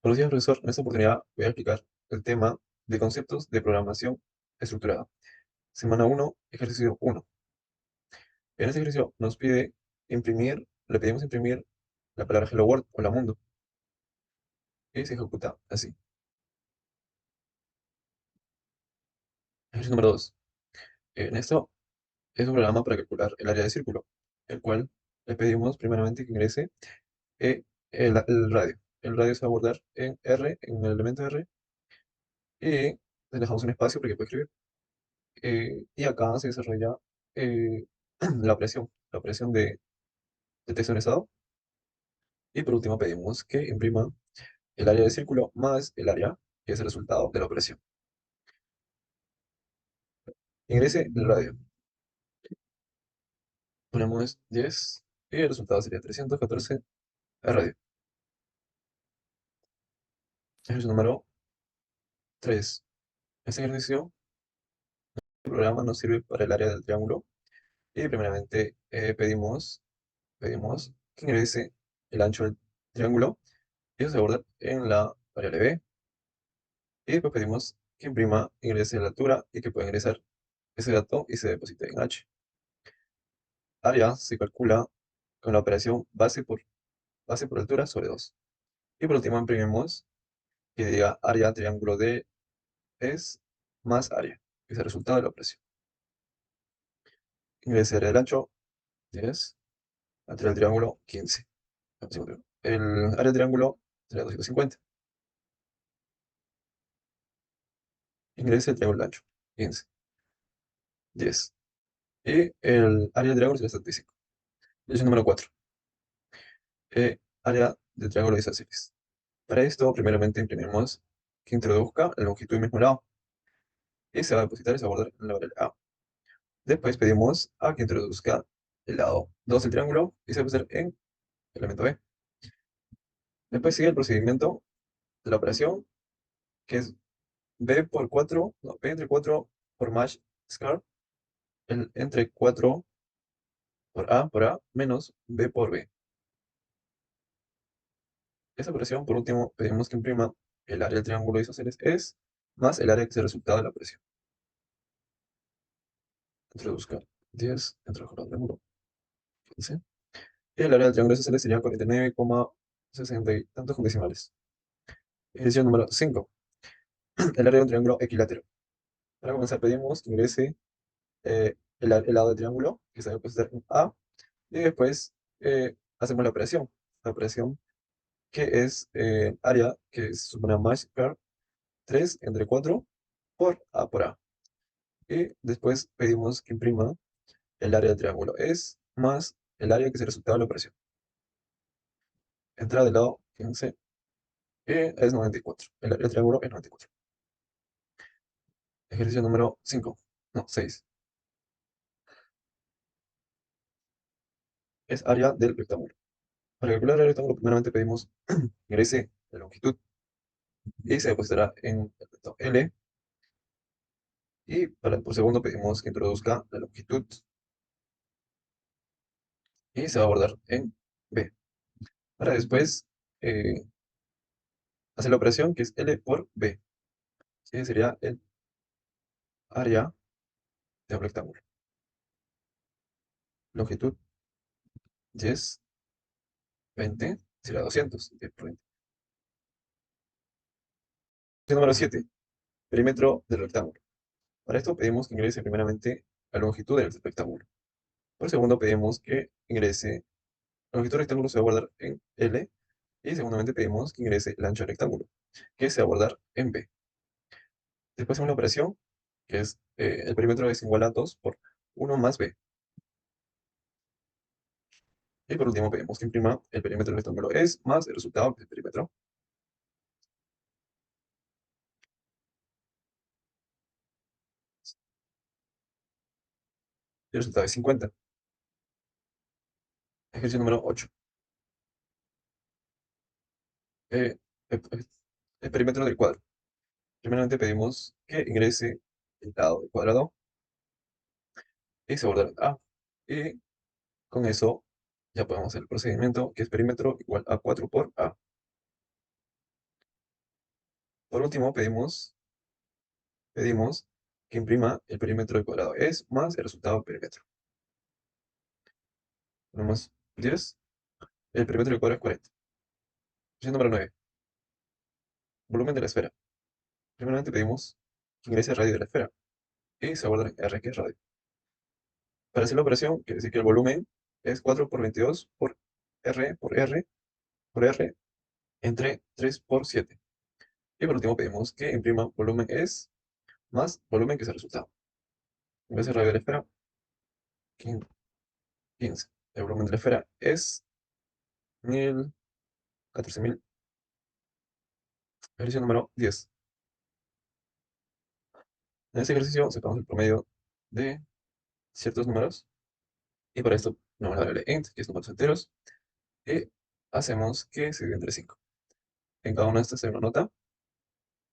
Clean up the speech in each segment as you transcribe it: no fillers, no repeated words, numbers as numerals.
Buenos días, profesor. En esta oportunidad voy a explicar el tema de conceptos de programación estructurada. Semana 1, ejercicio 1. En este ejercicio nos pide imprimir, le pedimos imprimir la palabra Hello World o la mundo y se ejecuta así. Ejercicio número 2. En esto es un programa para calcular el área de círculo, el cual le pedimos primeramente que ingrese el radio. El radio se va a abordar en R, en el elemento R, y le dejamos un espacio para que pueda escribir. Y acá se desarrolla eh, la operación de texto en estado. Y por último pedimos que imprima el área del círculo más el área, que es el resultado de la operación. Ingrese el radio. Ponemos 10 y el resultado sería 314 el radio. Ejercicio número 3. Este ejercicio, el programa nos sirve para el área del triángulo. Y primeramente pedimos que ingrese el ancho del triángulo y eso se aborda en la variable b. Y después pedimos que ingrese la altura y que pueda ingresar ese dato y se deposite en H. Área se calcula con la operación base por altura sobre 2. Y por último imprimimos que diga área triángulo D es más área, que es el resultado de la operación. Ingrese área del ancho 10, área del triángulo 15. El área del triángulo será 250. Ingrese el triángulo ancho 15, 10. Y el área del triángulo será 75. Ejercicio número 4. Área del triángulo isósceles. Para esto, primeramente imprimimos que introduzca la longitud del mismo lado y se va a depositar y se va a guardar en la variable A. Después pedimos a que introduzca el lado 2 del triángulo y se va a depositar en el elemento B. Después sigue el procedimiento de la operación, que es B por 4, no, B entre 4 por match scar, el entre 4 por A menos B por B. Esta operación, por último, pedimos que imprima el área del triángulo isósceles es más el área que es el resultado de la operación. Introduzca 10 entre el triángulo 15. Y el área del triángulo isósceles sería 49,60 y tantos con decimales. Ejercicio número 5. El área de un triángulo equilátero. Para comenzar pedimos que ingrese el lado del triángulo, que se va a depositar en A, y después hacemos la operación que es área, que se supone más 3 entre 4 por A por A. Y después pedimos que imprima el área del triángulo es más el área que es el resultado de la operación. Entrada del lado 15 es 94. El área del triángulo es 94. Ejercicio número 5, no, 6. Es área del rectángulo. Para calcular el área del rectángulo, primeramente pedimos que ingrese la longitud y se depositará en el punto L. Y por segundo pedimos que introduzca la longitud y se va a abordar en B. Para después eh, hacer la operación que es L por B, que sería el área del rectángulo. Longitud 10, 20, será 200. 10 por 20. Número 7. Perímetro del rectángulo. Para esto pedimos que ingrese primeramente la longitud del rectángulo. Por segundo pedimos que ingrese la longitud del rectángulo se va a guardar en L. Y segundamente pedimos que ingrese el ancho del rectángulo, que se va a guardar en B. Después hacemos la operación, que es el perímetro es igual a 2 por 1 más B. Y por último pedimos que imprima el perímetro del rectángulo es más el resultado del perímetro. Y el resultado es 50. Ejercicio número 8. Eh, el, el perímetro del cuadro. Primeramente pedimos que ingrese el lado del cuadrado y se borda A. Y con eso ya podemos hacer el procedimiento, que es perímetro igual a 4 por A. Por último, pedimos que imprima el perímetro del cuadrado es más el resultado del perímetro. Ponemos 10, el perímetro del cuadrado es 40. Opción número 9, volumen de la esfera. Primeramente pedimos que ingrese el radio de la esfera y se guarda en R, que es radio. Para hacer la operación, quiere decir que el volumen es 4 por 22 por R entre 3 por 7. Y por último pedimos que imprima volumen es más volumen que es el resultado. Ingrese el radio de la esfera, 15. El volumen de la esfera es 1000, 14.000. Ejercicio número 10. En este ejercicio sacamos el promedio de ciertos números y para esto tenemos la variable int, que es números enteros, y hacemos que se divida entre 5. En cada una de estas hay una nota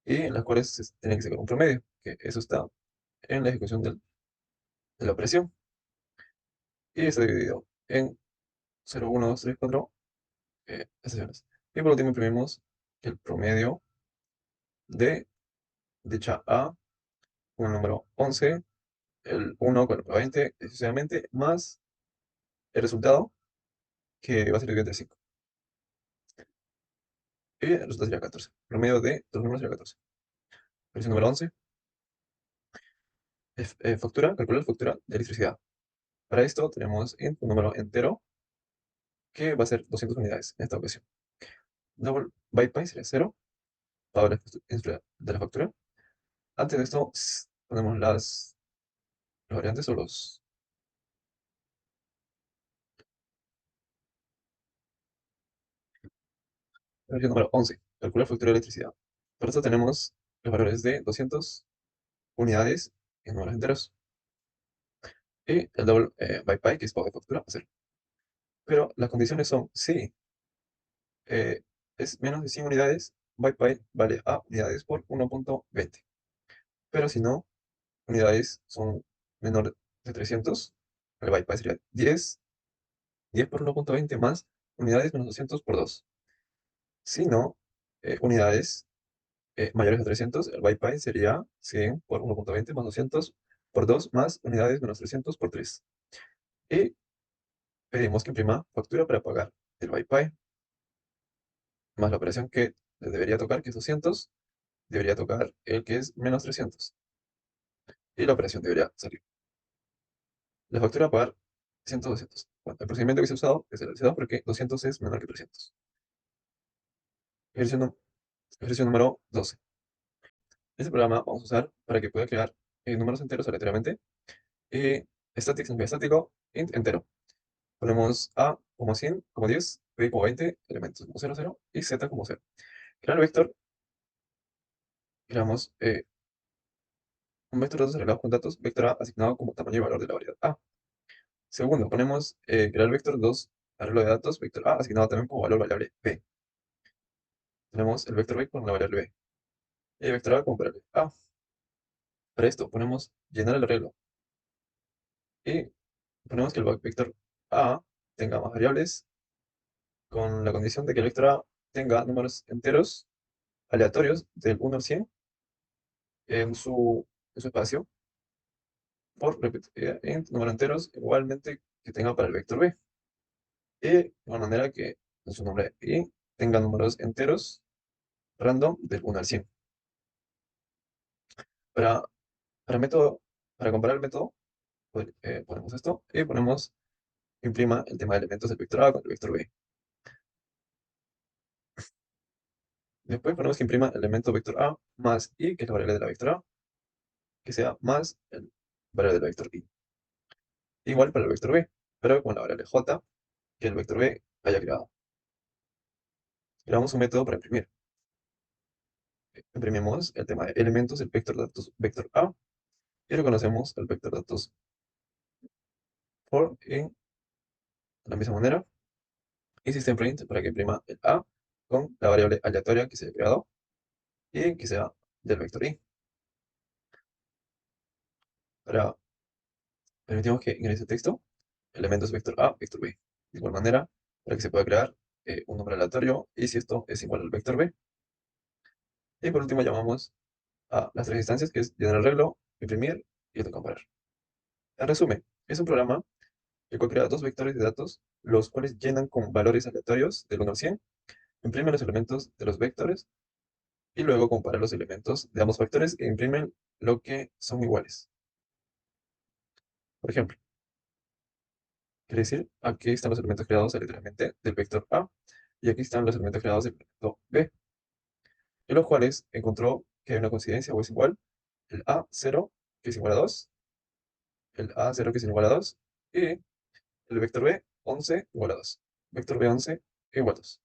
y en las cuales se tiene que sacar un promedio, que eso está en la ejecución de la operación. Y está dividido en 0, 1, 2, 3, 4 estaciones. Y por último imprimimos el promedio de dicha A con el número 11, el 1 con el número 20, y sucesivamente, más el resultado, que va a ser dividido entre 5. Y el resultado sería 14. Promedio de dos números sería 14. Ejercicio número 11. Factura, calcular la factura de electricidad. Para esto tenemos un número entero que va a ser 200 unidades en esta ocasión. Double bypass sería 0, pago de la factura. Antes de esto ponemos las variantes o los... Ejercicio número 11. Calcular factura de electricidad. Para esto tenemos los valores de 200 unidades en números enteros. Y el double bypass, que es pago de factura, va a ser. Pero las condiciones son, si eh, es menos de 100 unidades, bypass vale a unidades por 1.20. Pero si no, unidades son menor de 300, el bypass sería 10 por 1.20 más unidades menos 200 por 2. Si no, unidades mayores de 300, el bypass sería 100 por 1.20 más 200 por 2 más unidades menos 300 por 3. Y pedimos que imprima factura para pagar el bypass más la operación que le debería tocar, que es 200, debería tocar el que es menos 300. Y la operación debería salir. La factura a pagar 100, 200. Bueno, el procedimiento que se ha usado es el LCD porque 200 es menor que 300. Ejercicio, ejercicio número 12. Este programa vamos a usar para que pueda crear números enteros aleatoriamente. Static significa estático, int entero. Ponemos A como 100, como 10, B como 20, elementos como 0, 0 y Z como 0. Crear el vector, creamos un vector de datos arreglados con datos, vector A asignado como tamaño y valor de la variedad A. Segundo, ponemos crear vector 2, arreglo de datos, vector A asignado también como valor variable B. Tenemos el vector B con la variable B. Y el vector A como variable A. Para esto ponemos llenar el arreglo. Y ponemos que el vector A tenga más variables con la condición de que el vector A tenga números enteros aleatorios del 1 al 100 en su espacio por en números enteros igualmente que tenga para el vector B. Y de igual manera que en su nombre I tenga números enteros random del 1 al 100. Para, método, para comparar el método, pues, ponemos esto y ponemos imprima el tema de elementos del vector A con el vector B. Después ponemos que imprima el elemento vector A más I, que es la variable de la vector A, que sea más el variable del vector I. Igual para el vector B, pero con la variable J que el vector B haya creado. Creamos un método para imprimir. Imprimimos el tema de elementos del vector datos vector A y reconocemos el vector datos for en la misma manera. Y systemPrint para que imprima el A con la variable aleatoria que se haya creado y que sea del vector I. Para permitimos que ingrese texto, elementos vector A, vector B. De igual manera, para que se pueda crear un número aleatorio y si esto es igual al vector B. Y por último llamamos a las tres instancias, que es llenar arreglo, imprimir y autocomparar. En resumen, es un programa el cual crea dos vectores de datos, los cuales llenan con valores aleatorios del 1 al 100, imprime los elementos de los vectores y luego compara los elementos de ambos factores e imprimen lo que son iguales. Por ejemplo, quiere decir, aquí están los elementos creados aleatoriamente del vector A y aquí están los elementos creados del elemento B, en los cuales encontró que hay una coincidencia o es igual el A0 que es igual a 2, el A0 que es igual a 2 y el vector B 11 igual a 2. Vector B 11 igual a 2.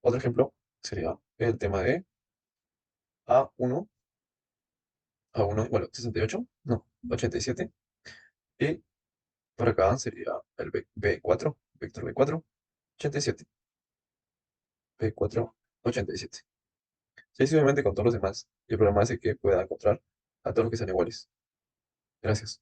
Otro ejemplo sería el tema de A1, A1 igual a 68, no, 87. Y por acá sería el B4, vector B4, 87, B4, 87. Sucesivamente con todos los demás. Y el programa hace que pueda encontrar a todos los que sean iguales. Gracias.